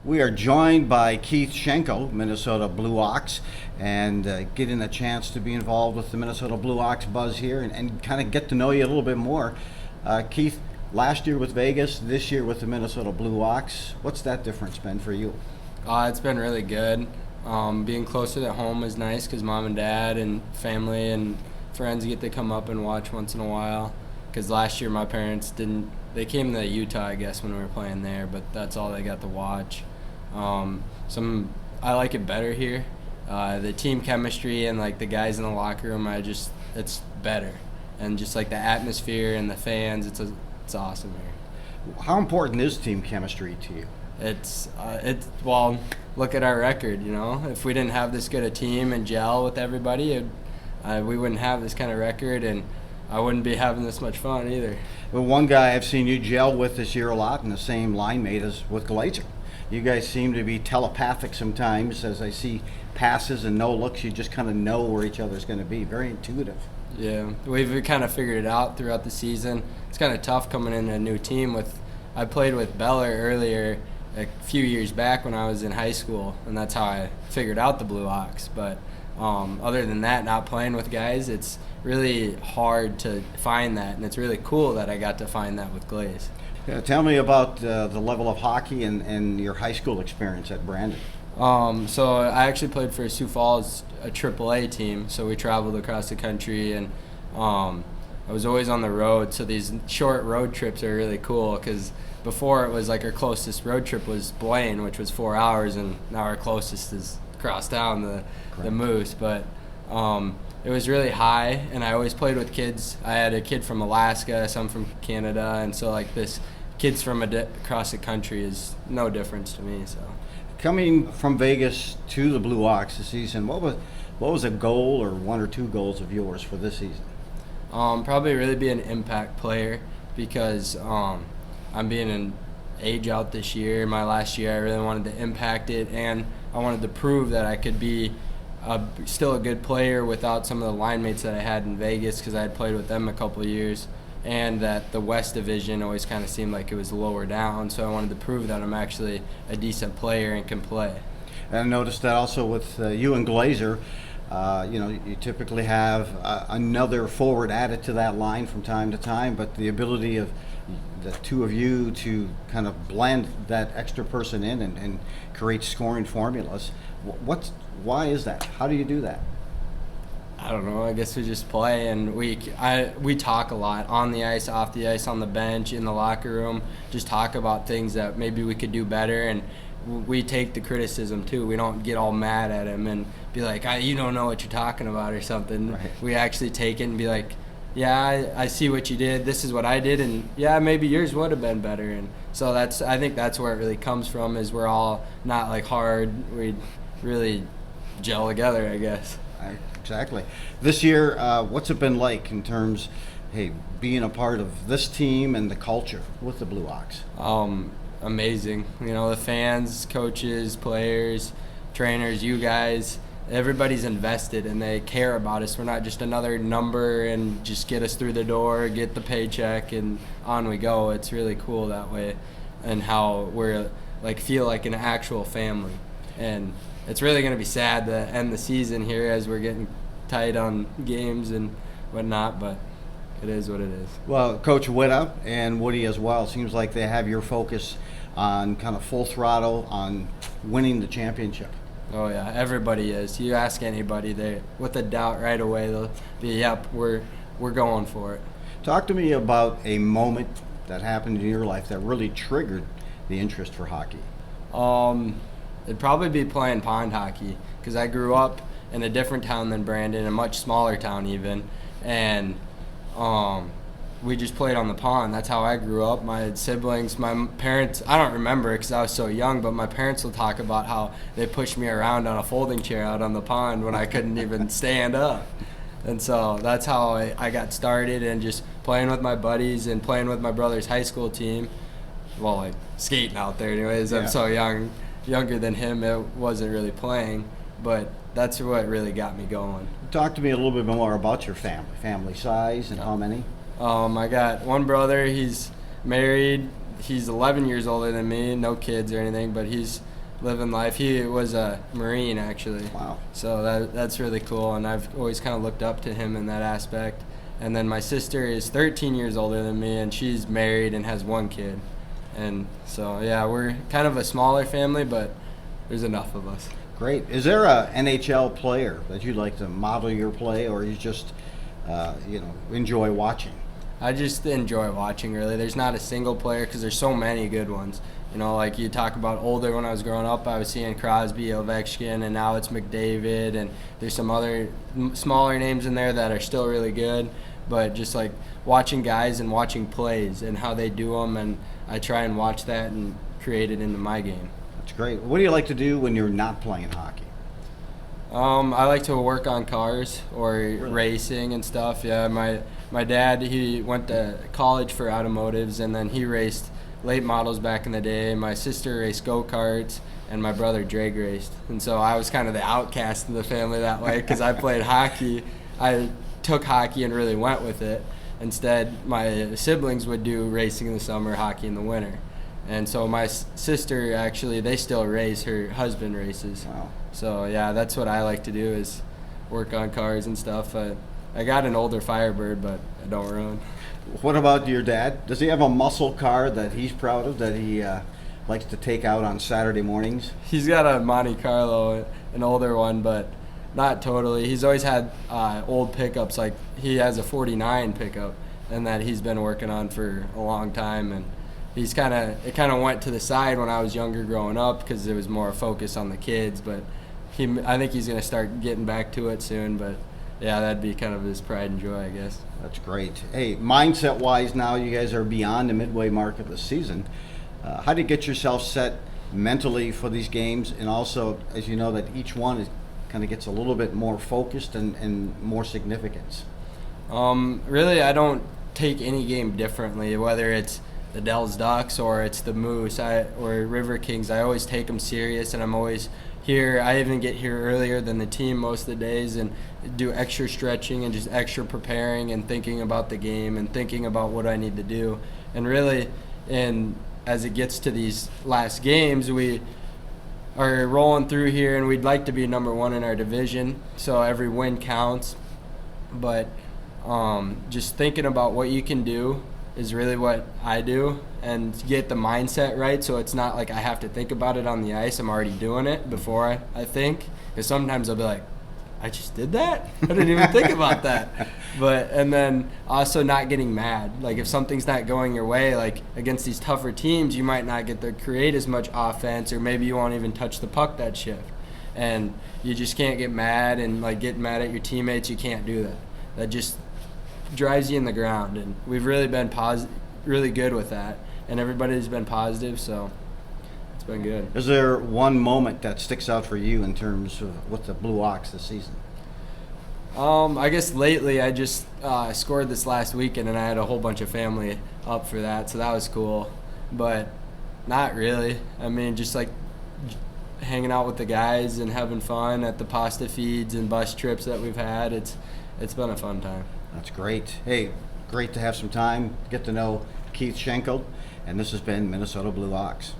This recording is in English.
We are joined by Keith Schenkel, Minnesota Blue Ox, and getting a chance to be involved with the Minnesota Blue Ox buzz here and kind of get to know you a little bit more. Keith, last year with Vegas, this year with the Minnesota Blue Ox, what's that difference been for you? It's been really good. Being closer to home is nice because mom and dad and family and friends get to come up and watch once in a while. Because last year my parents didn't. They came to Utah, I guess, when we were playing there, but that's all they got to watch. I like it better here. The team chemistry and like the guys in the locker room, it's better, and just like the atmosphere and the fans, it's awesome here. How important is team chemistry to you? Well, look at our record. You know, if we didn't have this good a team and gel with everybody, we wouldn't have this kind of record, and I wouldn't be having this much fun either. Well, one guy I've seen you gel with this year a lot, and the same line mate as with Glazer. You guys seem to be telepathic sometimes. As I see passes and no looks, you just kind of know where each other's going to be. Very intuitive. Yeah, we've kind of figured it out throughout the season. It's kind of tough coming in a new team. I played with Beller earlier a few years back when I was in high school, and that's how I figured out the Blue Ox. But other than that, not playing with guys, it's really hard to find that, and it's really cool that I got to find that with Glaze. Yeah, tell me about the level of hockey and your high school experience at Brandon. So I actually played for Sioux Falls, a AAA team, so we traveled across the country, and I was always on the road, so these short road trips are really cool because before it was like our closest road trip was Blaine, which was 4 hours, and now our closest is across town, the Moose. But it was really high, and I always played with kids. I had a kid from Alaska, some from Canada, and so like this kids from across the country is no difference to me. So coming from Vegas to the Blue Ox this season, what was a goal or one or two goals of yours for this season? Probably really be an impact player because I'm being an age out this year. My last year, I really wanted to impact it, and I wanted to prove that I could be still a good player without some of the line mates that I had in Vegas because I had played with them a couple of years, and that the West Division always kind of seemed like it was lower down, so I wanted to prove that I'm actually a decent player and can play. And I noticed that also with you and Glazer. You typically have another forward added to that line from time to time, but the ability of the two of you to kind of blend that extra person in and create scoring formulas, why is that? How do you do that? I don't know. I guess we just play, and we talk a lot on the ice, off the ice, on the bench, in the locker room. Just talk about things that maybe we could do better, and we take the criticism too. We don't get all mad at him and be like, "You don't know what you're talking about" or something. Right. We actually take it and be like, "Yeah, I see what you did. This is what I did, and yeah, maybe yours would have been better." And so I think that's where it really comes from. Is we're all not like hard. We really gel together, I guess. Exactly. This year, what's it been like in terms, being a part of this team and the culture with the Blue Ox? Amazing. You know, the fans, coaches, players, trainers, you guys, everybody's invested and they care about us. We're not just another number and just get us through the door, get the paycheck, and on we go. It's really cool that way, and how we're feel like an actual family. And it's really going to be sad to end the season here as we're getting tight on games and whatnot, but it is what it is. Well, Coach Witta and Woody as well, seems like they have your focus on kind of full throttle on winning the championship. Oh yeah, everybody is. You ask anybody, they with a doubt right away, they'll be, "Yep, we're going for it." Talk to me about a moment that happened in your life that really triggered the interest for hockey. It'd probably be playing pond hockey because I grew up in a different town than Brandon, a much smaller town even, and we just played on the pond. That's how I grew up. My siblings, my parents, I don't remember because I was so young, but my parents will talk about how they pushed me around on a folding chair out on the pond when I couldn't even stand up. And so that's how I got started, and just playing with my buddies and playing with my brother's high school team. Well, like skating out there anyways. Yeah. I'm so younger than him. It wasn't really playing, but that's what really got me going. Talk to me a little bit more about your family size and how many. I got one brother. He's married. He's 11 years older than me. No kids or anything, but he's living life. He was a Marine, actually. Wow. So that's really cool, and I've always kind of looked up to him in that aspect. And then my sister is 13 years older than me, and she's married and has one kid. And so, yeah, we're kind of a smaller family, but there's enough of us. Great. Is there a NHL player that you'd like to model your play, or you just, enjoy watching? I just enjoy watching, really. There's not a single player because there's so many good ones. Like you talk about older, when I was growing up, I was seeing Crosby, Ovechkin, and now it's McDavid, and there's some other smaller names in there that are still really good. But just like watching guys and watching plays and how they do them, and I try and watch that and create it into my game. That's great. What do you like to do when you're not playing hockey? I like to work on cars or racing and stuff. Yeah, my dad, he went to college for automotives, and then he raced late models back in the day. My sister raced go-karts, and my brother drag raced. And so I was kind of the outcast in the family that way because I played hockey. I took hockey and really went with it. Instead, my siblings would do racing in the summer, hockey in the winter. And so my sister, actually, they still race. Her husband races. Wow. So, yeah, that's what I like to do is work on cars and stuff. I got an older Firebird, but I don't run. What about your dad? Does he have a muscle car that he's proud of, that he likes to take out on Saturday mornings? He's got a Monte Carlo, an older one, but not totally. He's always had old pickups. Like he has a 49 pickup, and that he's been working on for a long time. And it kind of went to the side when I was younger growing up because it was more focused on the kids. But I think he's going to start getting back to it soon. But yeah, that'd be kind of his pride and joy, I guess. That's great. Hey, mindset-wise, now you guys are beyond the midway mark of the season. How do you get yourself set mentally for these games? And also, as you know, that each one kind of gets a little bit more focused and more significance. Really, I don't take any game differently, whether it's the Dells Ducks or it's the Moose or River Kings. I always take them serious, and I'm always here. I even get here earlier than the team most of the days and do extra stretching and just extra preparing and thinking about the game and thinking about what I need to do. And really, as it gets to these last games, we are rolling through here, and we'd like to be number one in our division, so every win counts. But just thinking about what you can do is really what I do, and get the mindset right so it's not like I have to think about it on the ice. I'm already doing it before I think. Because sometimes I'll be like, I just did that? I didn't even think about that. And then also not getting mad. Like if something's not going your way, like against these tougher teams, you might not get to create as much offense, or maybe you won't even touch the puck that shift. And you just can't get mad and like get mad at your teammates. You can't do that. That just drives you in the ground. And we've really been really good with that. And everybody's been positive, so it's been good. Is there one moment that sticks out for you in terms of with the Blue Ox this season? I guess lately I just scored this last weekend, and I had a whole bunch of family up for that, so that was cool. But not really. I mean, just like hanging out with the guys and having fun at the pasta feeds and bus trips that we've had. It's been a fun time. That's great. Hey, great to have some time to get to know Keith Schenkel, and this has been Minnesota Blue Ox.